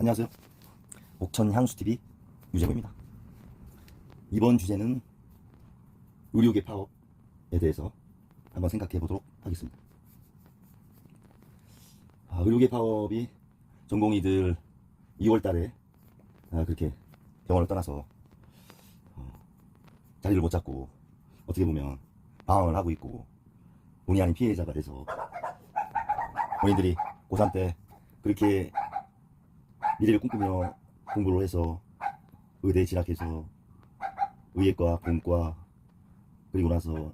안녕하세요. 옥천 향수TV 유재호입니다. 이번 주제는 의료계 파업에 대해서 한번 생각해 보도록 하겠습니다. 의료계 파업이 전공의들 2월 달에 그렇게 병원을 떠나서 자리를 못 잡고 어떻게 보면 방황을 하고 있고 본의 아닌 피해자가 돼서 본인들이 고3 때 그렇게 미래를 꿈꾸며 공부를 해서 의대에 진학해서 의예과, 본과 그리고 나서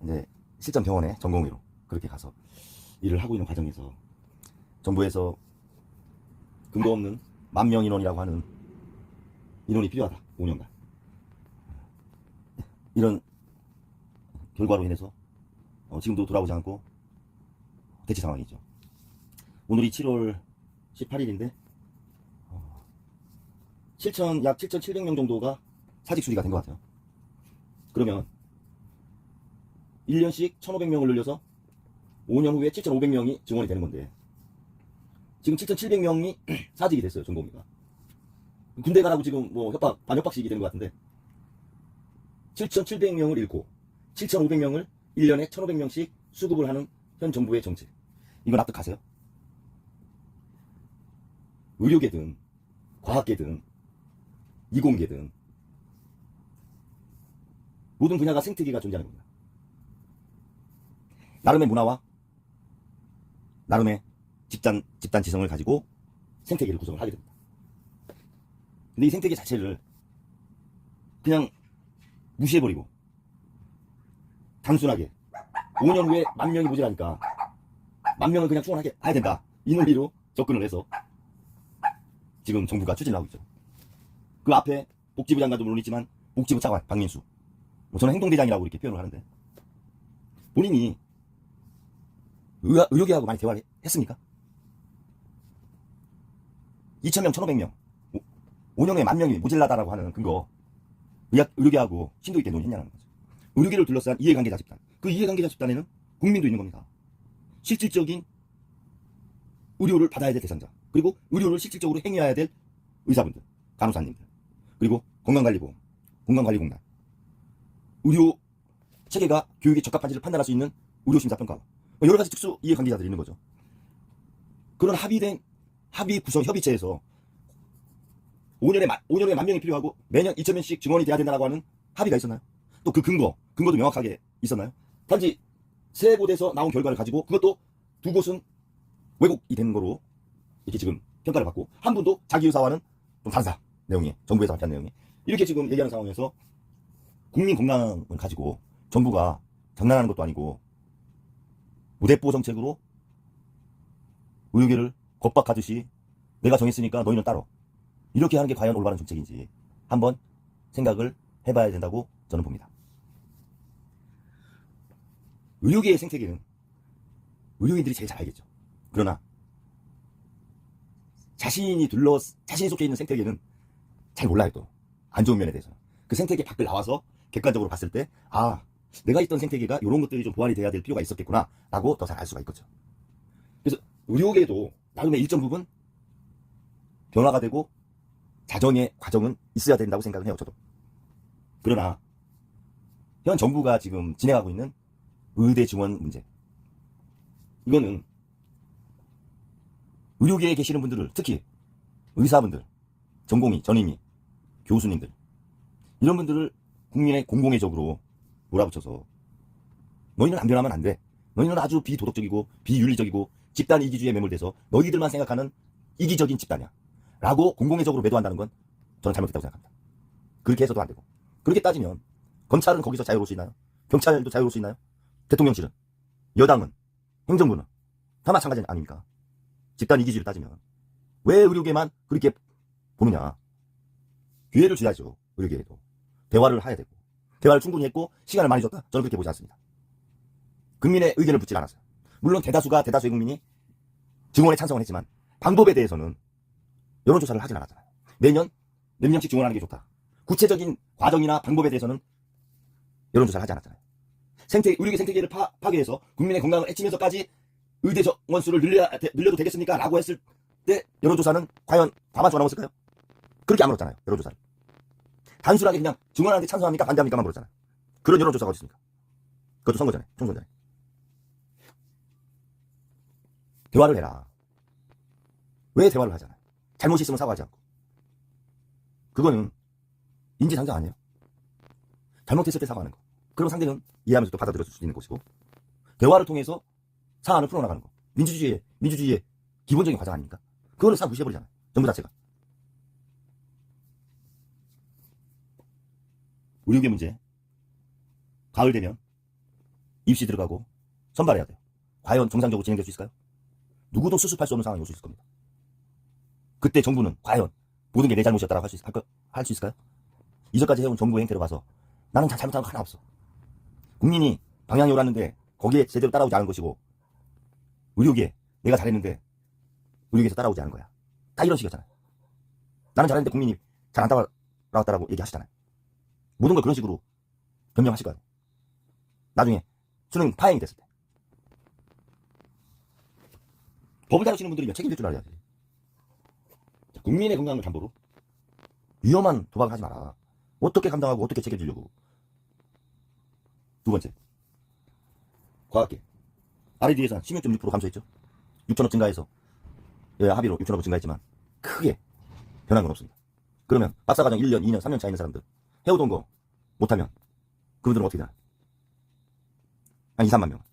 이제 실전 병원에 전공의로 그렇게 가서 일을 하고 있는 과정에서 정부에서 근거 없는 10,000명 인원이라고 하는 인원이 필요하다. 5년간. 이런 결과로 인해서 지금도 돌아오지 않고 대치 상황이죠. 오늘이 7월 18일인데 약 7,700명 정도가 사직 수리가 된 것 같아요. 그러면 1년씩 1,500명을 늘려서 5년 후에 7,500명이 증원이 되는 건데 지금 7,700명이 사직이 됐어요. 전공의가. 군대 가라고 지금 뭐 반협박식이 되는 것 같은데 7,700명을 잃고 7,500명을 1년에 1,500명씩 수급을 하는 현 정부의 정책. 이거 납득하세요? 의료계든 과학계든 이공계든 모든 분야가 생태계가 존재하는 겁니다. 나름의 문화와 나름의 집단 지성을 가지고 생태계를 구성을 하게 됩니다. 근데 이 생태계 자체를 그냥 무시해버리고 단순하게 5년 후에 10,000명이 모자라니까 10,000명을 그냥 충원하게 해야 된다. 이 논리로 접근을 해서 지금 정부가 추진을 하고 있죠. 그 앞에 복지부 장관도 물론 있지만 복지부 차관 박민수, 저는 행동대장이라고 이렇게 표현을 하는데 본인이 의료계하고 많이 대화를 했습니까? 2,000명, 1,500명 5년 후에 10,000명이 모자라다라고 하는 근거 의료계하고 심도 있게 논의했냐는 거죠. 의료계를 둘러싼 이해관계자 집단, 그 이해관계자 집단에는 국민도 있는 겁니다. 실질적인 의료를 받아야 될 대상자, 그리고 의료를 실질적으로 행해야 될 의사분들, 간호사님들, 그리고 건강관리보험, 건강관리공단, 의료 체계가 교육에 적합한지를 판단할 수 있는 의료심사평가, 여러 가지 특수 이해관계자들이 있는 거죠. 그런 합의 구성 협의체에서 5년에 10,000명이 필요하고 매년 2,000명씩 증원이 돼야 된다고 하는 합의가 있었나요? 또 그 근거도 명확하게 있었나요? 단지 세 곳에서 나온 결과를 가지고 그것도 두 곳은 왜곡이 된 거로 이렇게 지금 평가를 받고 한 분도 자기 의사와는 좀 다르다. 내용이 정부에서 발표한 내용이 이렇게 지금 얘기하는 상황에서 국민 건강을 가지고 정부가 장난하는 것도 아니고 무대뽀 정책으로 의료계를 겁박하듯이 내가 정했으니까 너희는 따로 이렇게 하는 게 과연 올바른 정책인지 한번 생각을 해봐야 된다고 저는 봅니다. 의료계의 생태계는 의료인들이 제일 잘 알겠죠. 그러나 자신이 속해 있는 생태계는 잘 몰라요. 또 안 좋은 면에 대해서 그 생태계 밖을 나와서 객관적으로 봤을 때 내가 있던 생태계가 이런 것들이 좀 보완이 돼야 될 필요가 있었겠구나 라고 더 잘 알 수가 있겠죠. 그래서 의료계도 나름의 일정 부분 변화가 되고 자정의 과정은 있어야 된다고 생각을 해요. 저도. 그러나 현 정부가 지금 진행하고 있는 의대 증원 문제, 이거는 의료계에 계시는 분들을, 특히 의사분들, 전공의, 전임의, 교수님들, 이런 분들을 국민의 공공의적으로 몰아붙여서 너희는 안 변하면 안 돼. 너희는 아주 비도덕적이고 비윤리적이고 집단 이기주의에 매몰돼서 너희들만 생각하는 이기적인 집단이야 라고 공공의적으로 매도한다는 건 저는 잘못됐다고 생각합니다. 그렇게 해서도 안 되고, 그렇게 따지면 검찰은 거기서 자유로울 수 있나요? 경찰도 자유로울 수 있나요? 대통령실은, 여당은, 행정부는 다 마찬가지 아닙니까? 집단 이기주의를 따지면 왜 의료계만 그렇게 보느냐. 기회를 줘야죠. 의료계에도 대화를 해야 되고, 대화를 충분히 했고 시간을 많이 줬다? 저는 그렇게 보지 않습니다. 국민의 의견을 묻지 않았어요. 물론 대다수의 국민이 증원에 찬성을 했지만 방법에 대해서는 여론조사를 하진 않았잖아요. 매년 몇 명씩 증원하는 게 좋다. 구체적인 과정이나 방법에 대해서는 여론조사를 하지 않았잖아요. 의료계 생태계를 파괴해서 국민의 건강을 해치면서까지 의대 정원 수를 늘려도 되겠습니까? 라고 했을 그때 여론조사는 과연 과반수가 넘었을까요? 그렇게 안 물었잖아요. 여론조사를. 단순하게 그냥 증언하는데 찬성합니까 반대합니까만 물었잖아요. 그런 여론조사가 어디 있습니까? 그것도 선거 전에, 총선 전에. 대화를 해라. 왜 대화를 하잖아요. 잘못이 있으면 사과하지 않고. 그거는 인지상정 아니에요. 잘못했을 때 사과하는 거. 그러면 상대는 이해하면서 또 받아들여 줄 수 있는 것이고, 대화를 통해서 사안을 풀어나가는 거. 민주주의의 기본적인 과정 아닙니까? 그거를 싹 무시해버리잖아요. 정부 자체가. 의료계 문제. 가을 되면 입시 들어가고 선발해야 돼요. 과연 정상적으로 진행될 수 있을까요? 누구도 수습할 수 없는 상황이 올 수 있을 겁니다. 그때 정부는 과연 모든 게 내 잘못이었다라고 할 수 있을까요? 이전까지 해온 정부의 행태로 봐서 나는 잘못한 거 하나 없어. 국민이 방향이 옳았는데 거기에 제대로 따라오지 않은 것이고, 의료계 내가 잘했는데 의료계에서 따라오지 않은 거야. 다 이런 식이었잖아요. 나는 잘했는데 국민이 잘 안 따라왔다라고 얘기하시잖아요. 모든 걸 그런 식으로 변명하실 거예요. 나중에 수능 파행이 됐을 때. 법을 다루시는 분들이 책임질 줄 알아야지. 국민의 건강을 담보로 위험한 도박을 하지 마라. 어떻게 감당하고 어떻게 책임지려고. 두 번째, 과학계 R&D 예산 16.6% 감소했죠. 6천억 증가해서 여야 합의로 6천억 증가했지만 크게 변한 건 없습니다. 그러면 박사과정 1년, 2년, 3년 차 있는 사람들 해오던 거 못하면 그분들은 어떻게 되나? 한 2, 3만 명.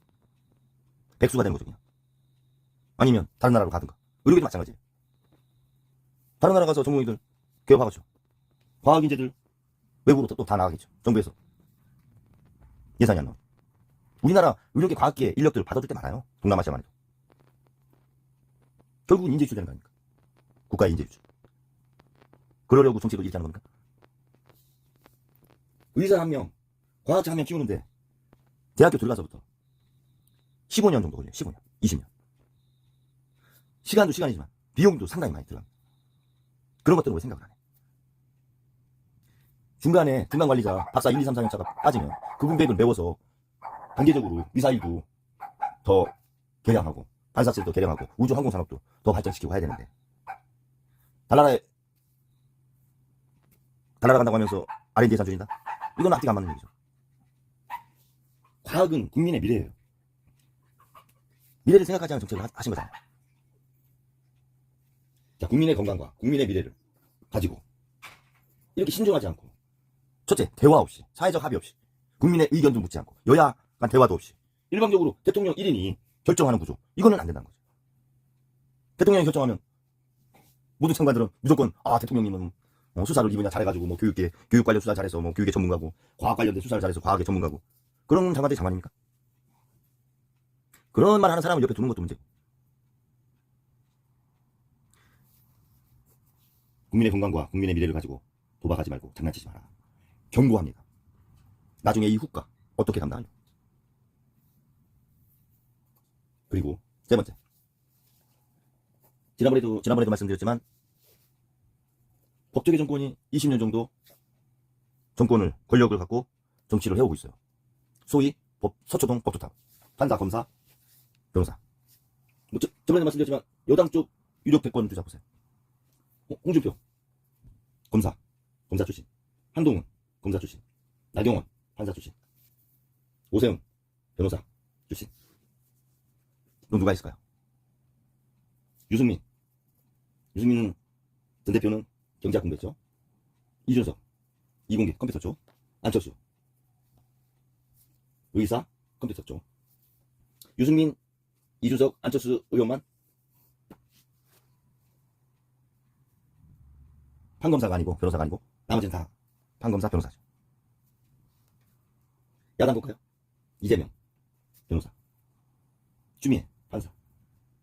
백수가 되는 거죠, 그냥. 아니면 다른 나라로 가든가. 의료계도 마찬가지예요. 다른 나라 가서 전문의들 개업하겠죠. 과학인재들 외국으로 또 다 나가겠죠. 정부에서. 예산이 안 나와. 우리나라 의료계 과학계 인력들 받아줄 때 많아요. 동남아시아만 해도. 결국은 인재 유출되는 거 아닙니까? 국가의 인재 유출. 그러려고 정치를 이렇게 하는 겁니까? 의사 한 명, 과학자 한 명 키우는데 대학교 들어가서부터 15년 정도 걸려요. 15년, 20년. 시간도 시간이지만 비용도 상당히 많이 들어갑니다. 그런 것들은 왜 생각을 안 해? 중간에 중간관리자 박사 1, 2, 3, 4년차가 빠지면 그 공백을 메워서 단계적으로 미사일도 더 개량하고 반사체도 개량하고 우주 항공산업도 더 발전시키고 해야 되는데, 달나라에 달나라 간다고 하면서 R&D 예산 줄인다? 이건 앞뒤가 안 맞는 얘기죠. 과학은 국민의 미래예요. 미래를 생각하지 않은 정책을 하신 거잖아요. 자, 국민의 건강과 국민의 미래를 가지고 이렇게 신중하지 않고, 첫째, 대화 없이, 사회적 합의 없이, 국민의 의견도 묻지 않고, 여야 간 대화도 없이 일방적으로 대통령 1인이 결정하는 구조, 이거는 안 된다는 거죠. 대통령이 결정하면 모든 장관들은 무조건 대통령님은 수사를 이 분야 잘해가지고 뭐 교육 관련 수사 잘해서 뭐 교육의 전문가고, 과학 관련된 수사를 잘해서 과학의 전문가고, 그런 장관들이 장관입니까? 그런 말 하는 사람을 옆에 두는 것도 문제고. 국민의 건강과 국민의 미래를 가지고 도박하지 말고 장난치지 마라. 경고합니다. 나중에 이 후과 어떻게 감당하냐. 그리고 세 번째, 지난번에도 말씀드렸지만 법조계 정권이 20년 정도 정권을, 권력을 갖고 정치를 해오고 있어요. 소위 서초동 법조탑, 판사, 검사, 변호사. 저번에 말씀드렸지만 여당 쪽 유력 대권 주자 보세요. 홍준표 검사 출신, 한동훈 검사 출신, 나경원 판사 출신, 오세훈 변호사 출신. 그럼 누가 있을까요? 유승민은 전 대표는 경제학 공부했죠. 이준석 이공계 컴퓨터 쪽, 안철수 의사 컴퓨터 쪽. 유승민, 이준석, 안철수 의원만 판검사가 아니고 변호사가 아니고 나머지는 다 판검사 변호사죠. 야당 볼까요? 이재명 변호사, 추미애 판사,